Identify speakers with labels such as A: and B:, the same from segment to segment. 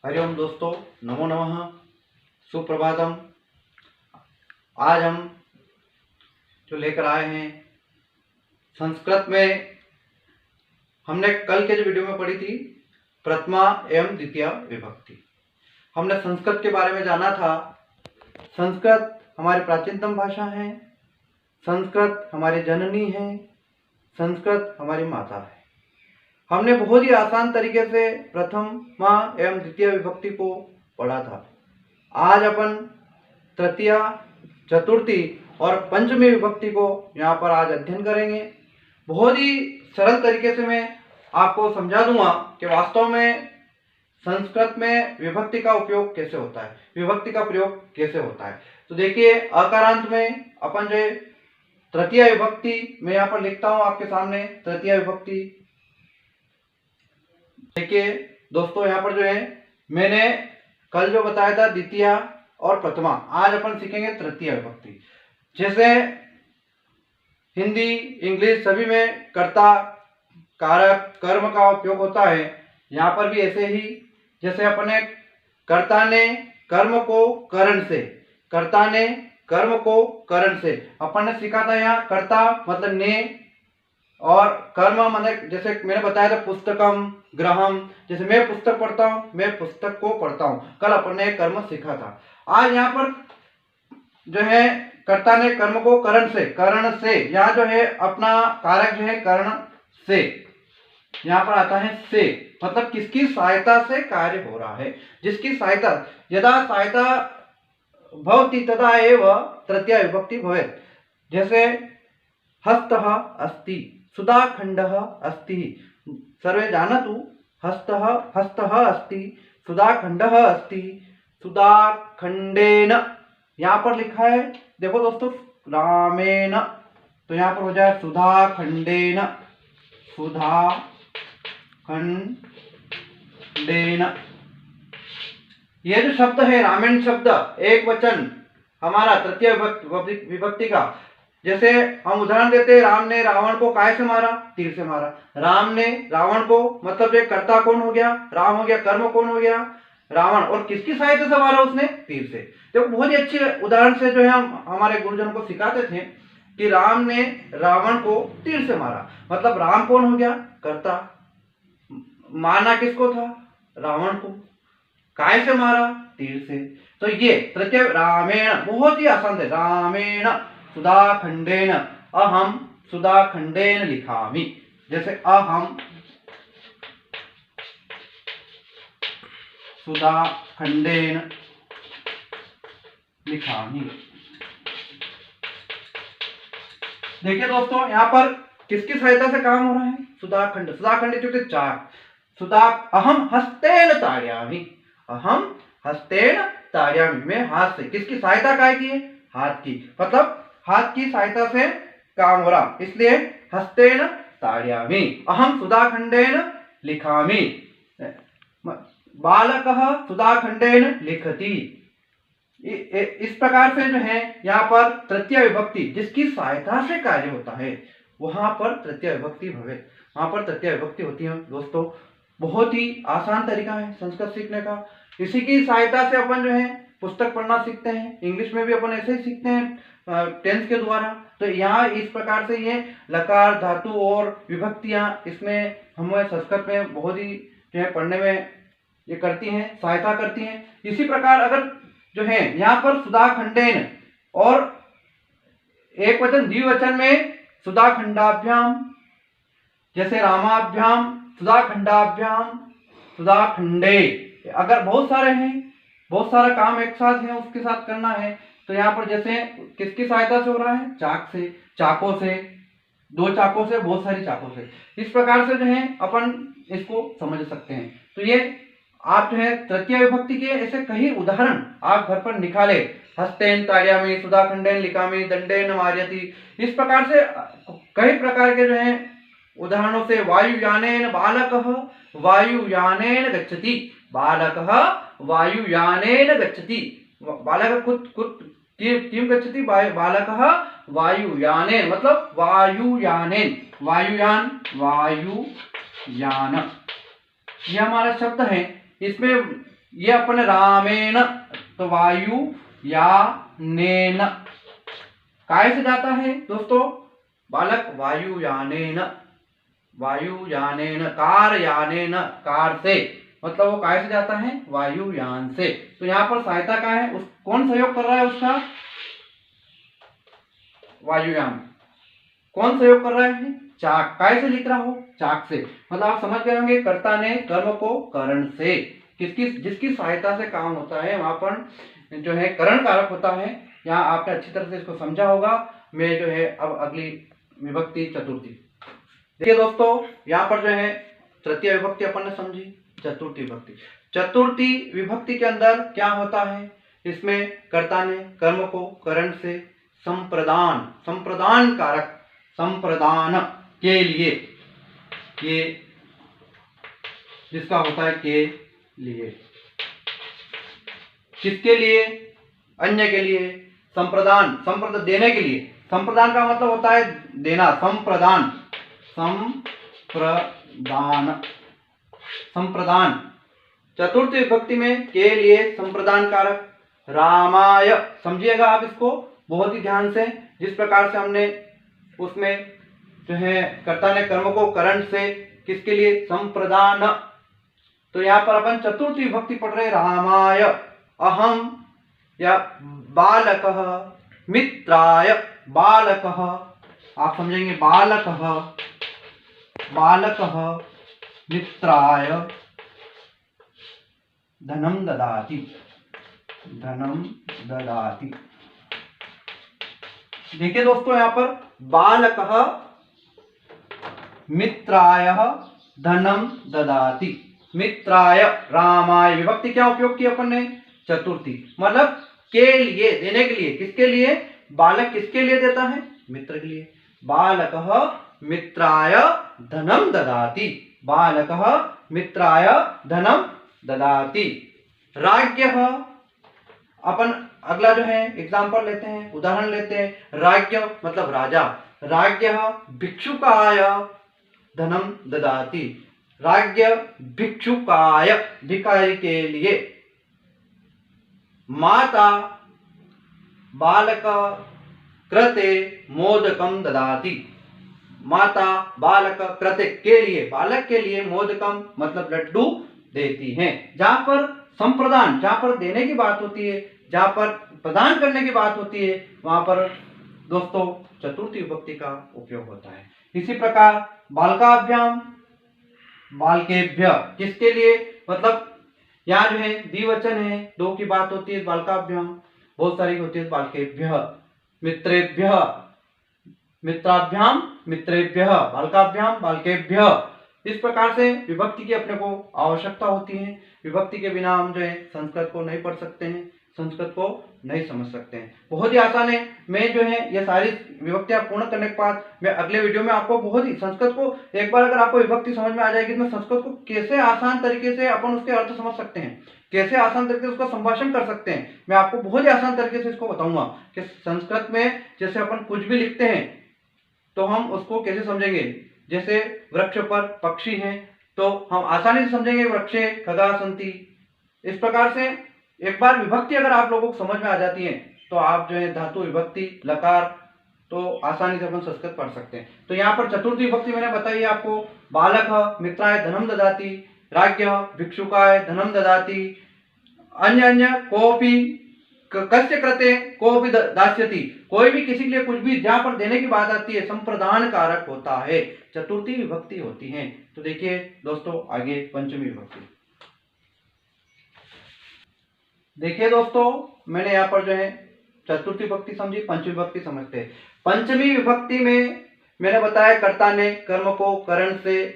A: हरिओम दोस्तों, नमो नमः, सुप्रभातम। आज हम जो लेकर आए हैं संस्कृत में, हमने कल के जो वीडियो में पढ़ी थी प्रथमा एवं द्वितीय विभक्ति। हमने संस्कृत के बारे में जाना था। संस्कृत हमारी प्राचीनतम भाषा है, संस्कृत हमारी जननी है, संस्कृत हमारी माता है। हमने बहुत ही आसान तरीके से प्रथमा एवं द्वितीय विभक्ति को पढ़ा था। आज अपन तृतीय, चतुर्थी और पंचमी विभक्ति को यहाँ पर आज अध्ययन करेंगे। बहुत ही सरल तरीके से मैं आपको समझा दूंगा कि वास्तव में संस्कृत में विभक्ति का उपयोग कैसे होता है, विभक्ति का प्रयोग कैसे होता है। तो देखिए, अकारांत में अपन जो तृतीय विभक्ति मैं यहाँ पर लिखता हूँ आपके सामने। तृतीय विभक्ति देखिए दोस्तों, यहाँ पर जो है मैंने कल जो बताया था द्वितीय और प्रथमा, आज अपन सीखेंगे तृतीय विभक्ति। जैसे हिंदी, इंग्लिश सभी में कर्ता, कारक, कर्म का उपयोग होता है, यहाँ पर भी ऐसे ही। जैसे अपने कर्ता ने कर्म को करण से, कर्ता ने कर्म को करण से, अपन ने सीखा था यहाँ कर्ता मतलब ने, और कर्म मतलब जैसे मैंने बताया था पुस्तकम, ग्रहम। जैसे मैं पुस्तक पढ़ता हूँ, मैं पुस्तक को पढ़ता हूँ, कल अपन ने कर्म सीखा था। आज यहाँ पर जो है कर्ता ने कर्म को करण से, यहाँ जो है अपना कारक जो है करण से, यहाँ पर आता है से, मतलब किसकी सहायता से कार्य हो रहा है, जिसकी सहायता, यदा सहायता भवति तदा एव तृतीय विभक्ति भवेत्। जैसे हस्तः अस्ति, सुधाखण्डः अस्ति, सर्वे जानतु हस्तः अस्ति, सुधाखण्डः अस्ति, सुधाखण्डेन। यहाँ पर लिखा है, देखो दोस्तों, रामेण, तो यहाँ पर हो जाए सुधाखण्डेन, सुधाखण्डेन। ये जो शब्द है रामेण शब्द, एक वचन हमारा तृतीय विभक्ति का। जैसे हम उदाहरण देते हैं, राम ने रावण को काय से मारा? तीर से मारा। राम ने रावण को, मतलब एक कर्ता कौन हो गया? राम हो गया। कर्म कौन हो गया? रावण। और किसकी सहायता से मारा उसने? तीर से। देखो, बहुत ही अच्छे उदाहरण से जो है हम हमारे गुरुजन को सिखाते थे कि राम ने रावण को तीर से मारा, मतलब राम कौन हो गया? कर्ता। मारना किसको था? रावण को। काय से मारा? तीर से। तो ये तृतीय रामेण, बहुत ही आसान है। रामेण सुधाखण्डेन, अहम सुधाखण्डेन लिखामि। जैसे अहम सुधाखण्डेन लिखामि। देखिए दोस्तों, यहाँ पर किसकी सहायता से काम हो रहा है? सुधाखण्ड। सुधाखण्ड इत्युक्ते चाक। अहम हस्तेन ताड़यामि, अहम हस्तेन ताड़यामि, मैं हाथ से। किसकी सहायता काय की है? हाथ की, मतलब हाथ की सहायता से काम हो रहा, इसलिए हस्तेन ताड़यामि। अहम सुधाखण्डेन लिखामि। बालकः सुधाखण्डेन लिखति। इस प्रकार से जो है यहाँ पर तृतीय विभक्ति जिसकी सहायता से कार्य होता है, वहां पर तृतीय विभक्ति भवेत्, वहां पर तृतीय विभक्ति होती है। दोस्तों, बहुत ही आसान तरीका है संस्कृत सीखने का। इसी की सहायता से अपन जो है पुस्तक पढ़ना सीखते हैं। इंग्लिश में भी अपन ऐसे ही सीखते हैं टेंस के द्वारा। तो यहाँ इस प्रकार से ये लकार, धातु और विभक्तियां, इसमें हमें संस्कृत में बहुत ही जो है पढ़ने में ये करती हैं, सहायता करती हैं। इसी प्रकार अगर जो है यहाँ पर सुधाखण्डेन और एक वचन द्विवचन में सुधाखण्डाभ्याम, जैसे रामाभ्याम, सुधाखण्डाभ्याम, सुधाखण्डे। अगर बहुत सारे हैं, बहुत सारा काम एक साथ है, उसके साथ करना है, तो यहाँ पर जैसे किसकी सहायता से हो रहा है? चाक से, चाकों से, दो चाकों से, बहुत सारी चाकों से। इस प्रकार से जो है अपन इसको समझ सकते हैं। तो ये आप जो है तृतीय विभक्ति के ऐसे कई उदाहरण आप घर पर निकाले। हस्तेन ताड़यामि, सुधाखण्डेन लिखामि, दंडेन मार्यति। इस प्रकार से कई प्रकार के जो है उदाहरणों से, वायुयानेन बालकः वायुयानेन गच्छति, बालकः वायुयानेन गच्छति, बालक किम गच्छति? बालकः वायुयानेन, मतलब वायुयानेन, वायुयान, वायुयान, ये हमारा शब्द है। इसमें ये अपने रामेण, तो वायु यानेन, काय से जाता है दोस्तों बालक, वायुयानेन, वायुयानेन, कार यानेन, कार से, मतलब वो काय से जाता है, वायुयान से। तो यहाँ पर सहायता का है, उस कौन सहयोग कर रहा है उसका, वायुयान। कौन सहयोग कर रहा है, चाक। काय से लिख रहा हो, चाक से। मतलब आप समझ गए होंगे, कर्ता ने कर्म को करण से, किसकी, जिसकी सहायता से काम होता है वहां पर जो है करण कारक होता है। यहाँ आपने अच्छी तरह से इसको समझा होगा। मैं जो है अब अगली विभक्ति चतुर्थी। देखिए दोस्तों, यहाँ पर जो है तृतीय विभक्ति अपन ने समझी, चतुर्थी विभक्ति। चतुर्थी विभक्ति के अंदर क्या होता है, इसमें कर्ता ने कर्म को करण से संप्रदान, संप्रदान कारक, संप्रदान के लिए, ये जिसका होता है के लिए, किसके लिए, अन्य के लिए। संप्रदान, संप्रदान देने के लिए। संप्रदान का मतलब होता है देना, संप्रदान, संप्रदान, संप्रदान। चतुर्थ विभक्ति में के लिए संप्रदान कारक रामाय, समझिएगा आप इसको बहुत ही ध्यान से। जिस प्रकार से हमने उसमें जो है कर्ता ने कर्म को करण से, किसके लिए, संप्रदान। तो यहाँ पर अपन चतुर्थी विभक्ति पढ़ रहे, रामाय, अहम या बालकः, मित्राय, बालकः, आप समझेंगे बालकः, बालकः मित्राय धनम ददाति, धनम ददाति। देखिए दोस्तों, यहाँ पर बालकः मित्राय धनम ददाति, मित्राय, रामाय, विभक्ति क्या उपयोग की अपन ने, चतुर्थी। मतलब के लिए, देने के लिए, किसके लिए, बालक किसके लिए देता है, मित्र के लिए। बालकः मित्राय धनम ददाति, बालकः मित्राय धनम ददाति। राज्ञः, अपन अगला जो है एग्जाम्पल लेते हैं, उदाहरण लेते हैं। राज्ञ मतलब राजा, राज्ञः भिक्षुकाय धनम ददाति, राज्ञ भिक्षुकाय, भिखारी के लिए। माता बालक कृते मोदकम ददाति, माता बालक कृते के लिए, बालक के लिए, मोदकम मतलब लड्डू देती हैं। जहां पर संप्रदान, जहां पर देने की बात होती है, जहां पर प्रदान करने की बात होती है, वहां पर दोस्तों चतुर्थी विभक्ति का उपयोग होता है। इसी प्रकार बालकाभ्याम, बालकेभ्य, किसके लिए, मतलब यहाँ जो है द्विवचन है, दो की बात होती है, बालकाभ्याम बहुत सारी होती है, बालकेभ्य, मित्रेभ्य, मित्राभ्याम मित्रेभ्य, बालकाभ्याम बालकेभ्य। इस प्रकार से विभक्ति की अपने को आवश्यकता होती है। विभक्ति के बिना हम जो है संस्कृत को नहीं पढ़ सकते हैं, संस्कृत को नहीं समझ सकते हैं। बहुत ही आसान है। मैं जो है ये सारी विभक्तियां पूर्ण करने के बाद मैं अगले वीडियो में आपको बहुत ही संस्कृत को, एक बार अगर आपको विभक्ति समझ में आ जाएगी तो संस्कृत को कैसे आसान तरीके से अपन उसके अर्थ समझ सकते हैं, कैसे आसान तरीके से उसका संभाषण कर सकते हैं, मैं आपको बहुत ही आसान तरीके से इसको बताऊंगा कि संस्कृत में जैसे अपन कुछ भी लिखते हैं तो हम उसको कैसे समझेंगे। जैसे वृक्ष पर पक्षी है तो हम आसानी से समझेंगे वृक्षे खगा सन्ति। इस प्रकार से एक बार विभक्ति अगर आप लोगों को समझ में आ जाती है तो आप जो है धातु विभक्ति लकार तो आसानी से अपन संस्कृत पढ़ सकते हैं। तो यहाँ पर चतुर्थी विभक्ति मैंने बताई है आपको, बालक मित्राय धनम ददाति, राज्ञ भिक्षुकाय धनम ददाति, अन्य अन्य कोपि कस्य कृते कोपि दास्यति, कोई भी किसी के लिए कुछ भी, जहां पर देने की बात आती है संप्रदान कारक होता है, चतुर्थी विभक्ति होती है। तो देखिए दोस्तों आगे पंचमी विभक्ति। देखिए दोस्तों मैंने यहाँ पर जो है चतुर्थी विभक्ति समझी, पंचमी विभक्ति समझते हैं। पंचमी विभक्ति में मैंने बताया कर्ता ने कर्म को करण से,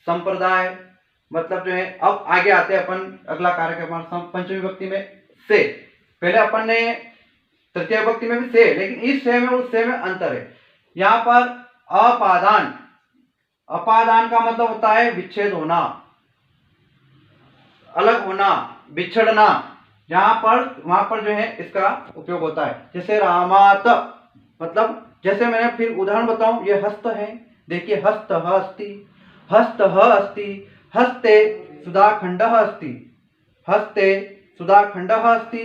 A: संप्रदाय मतलब जो है, अब आगे आते हैं अपन, अगला कारक है हमारा पंचमी विभक्ति में से। पहले अपन ने तृतीय विभक्ति में भी से, लेकिन इस से में उस से में अंतर है। यहाँ पर अपादान, अपादान का मतलब होता है विच्छेद होना, अलग होना, बिछड़ना। यहाँ पर वहां पर जो है इसका उपयोग होता है। जैसे रामात मतलब, जैसे मैंने फिर उदाहरण बताऊं, ये हस्त है, देखिए हस्त अस्ति, हस्त अस्ति, हस्ते सुधाखंड अस्ति, हस्ते सुधाखण्डः अस्ति,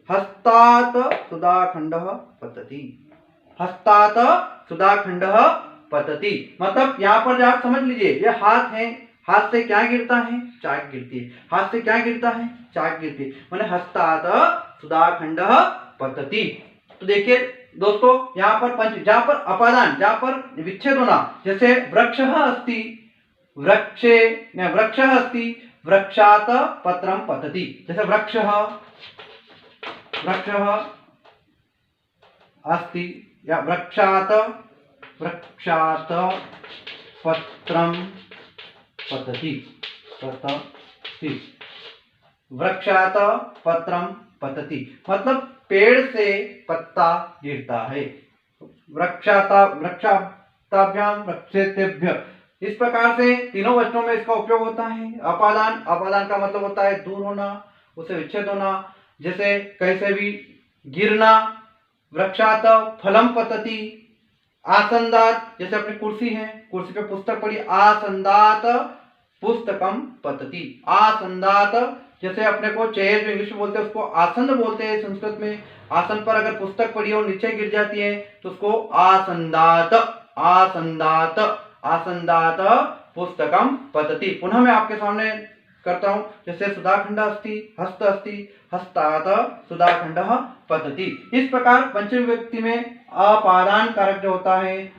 A: हस्तात् सुधाखण्डः पतति, हस्तात् सुधाखण्डः पतति। मतलब यहाँ पर आप समझ लीजिए, ये हाथ है, हाथ से क्या गिरता है, चाक गिरती है, हाथ से क्या गिरता है, चाक गिरती है, माने हस्तात् सुधाखण्डः पतति। तो देखिए दोस्तों, यहाँ पर पंच, जहाँ पर अपादान, जहाँ पर विच्छेद होना, जैसे वृक्षः अस्ति, वृक्षे वृक्षः अस्ति, वृक्षात् पत्रं पतति। जैसे वृक्षः अस्ति या वृक्षात् पत्रं पतति, वृक्षात् पत्रं पतति, मतलब पेड़ से पत्ता गिरता है। वृक्षाताभ्याम वृक्षेतेभ्य, इस प्रकार से तीनों वचनों में इसका उपयोग होता है। अपादान, अपादान का मतलब होता है दूर होना, उसे विच्छेद होना, जैसे कहीं से भी गिरना। वृक्षात फलम पतति, आसंदात, जैसे अपनी कुर्सी है, कुर्सी पे पुस्तक पड़ी, आसंदात पुस्तकम पतति, आसंदात, जैसे अपने को चेयर जो इंग्लिश में बोलते हैं उसको आसन बोलते हैं संस्कृत में, आसन पर अगर पुस्तक पड़ी हो नीचे गिर जाती है तो उसको आसंदात, आसंदात, आसंदात पुस्तकम पतति। पुनः मैं आपके सामने करता हूं, जैसे सुधाखंड अस्ति, हस्त अस्ति, हस्तात सुधाखंडः पतति। इस प्रकार पंचमी विभक्ति में अपादान कारक जो होता है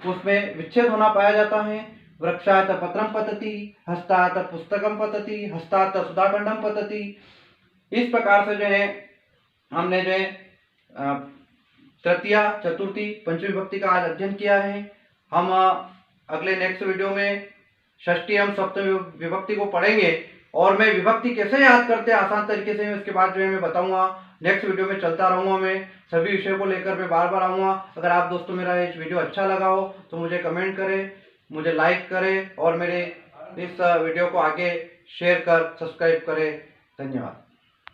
A: उसमें विच्छेद होना पाया जाता है। वृक्षात पत्रम पतति, हस्तात पुस्तकम पतति, हस्तात सुधाखंडम पतति। इस प्रकार से जो है हमने जो है तृतीया, चतुर्थी, पंचमी विभक्ति का आज अध्ययन किया है। हम अगले नेक्स्ट वीडियो में षष्ठी एवं सप्तमी विभक्ति को पढ़ेंगे और मैं विभक्ति कैसे याद करते हैं आसान तरीके से, इसके बाद जो है मैं बताऊंगा। नेक्स्ट वीडियो में चलता रहूंगा, मैं सभी विषयों को लेकर मैं बार बार आऊंगा। अगर आप दोस्तों मेरा ये वीडियो अच्छा लगा हो तो मुझे कमेंट करें, मुझे लाइक करें और मेरे इस वीडियो को आगे शेयर कर सब्सक्राइब करें। धन्यवाद।